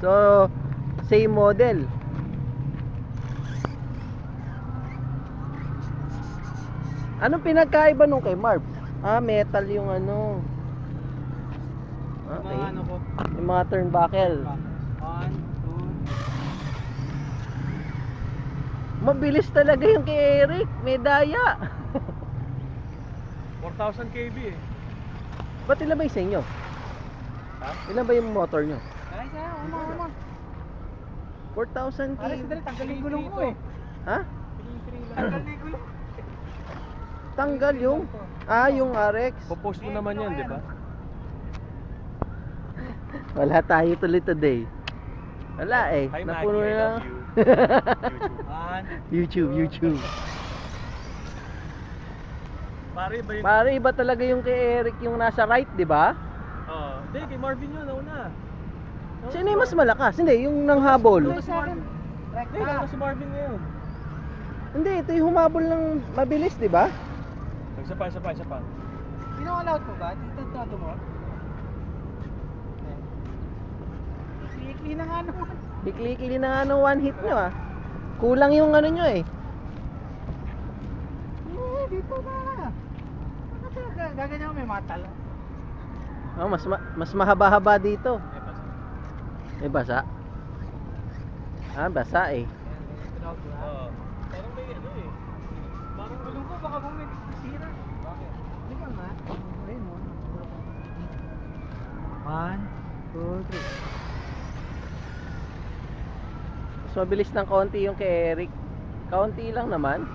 So, same model. Anong pinagkaiba nung kay Marv? Metal yung ano. Okay. Mga ano ko. Yung mga turnbuckle. 1, 2. Mabilis talaga yung kay Eric. May daya. 4,000 kb eh. Ba't ilan ba yung sa inyo? Ha? Ilan ba yung motor nyo? Ay, sa'yo. Uma. 4,000 Alas, kg. dali. Tanggalin gulong ko eh. Ha? Tanggal na yung gulong. Tanggal yung? Yung RX. Popost mo naman yan, di ba? Wala tayo tuloy today. Wala eh. Hi, Napuno Maggie, I na. love you. YouTube. Pare ba yun? Pare, iba talaga yung kay Eric yung nasa right, di ba? Oo. Hindi, kay Marvin yun, nauna. Sino yung mas malakas? Hindi, yung nanghabol. Hindi, nauna si Marvin ngayon. Hindi, ito yung humabol ng mabilis, di ba? Isa pa. Pino-allow mo ba? Tito mo? Ikli na nga naman. Bikli-kili na nga ng one hit nyo ah. Kulang yung ano nyo eh. Dito na. Gaganyan ko may matal. Mas mahaba-haba dito. Eh basa? Basa eh. Oo. Parang may ano eh. Parang gulong ko, baka bumili sira. Bakit? Hindi ka nga. Ayun mo. 1, 2, 3. Mas mabilis ng konti yung kay Eric. Kaunti lang naman.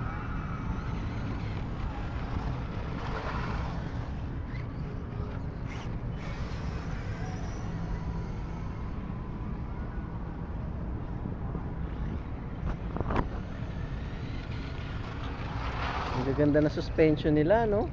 Ang gaganda na suspension nila, no?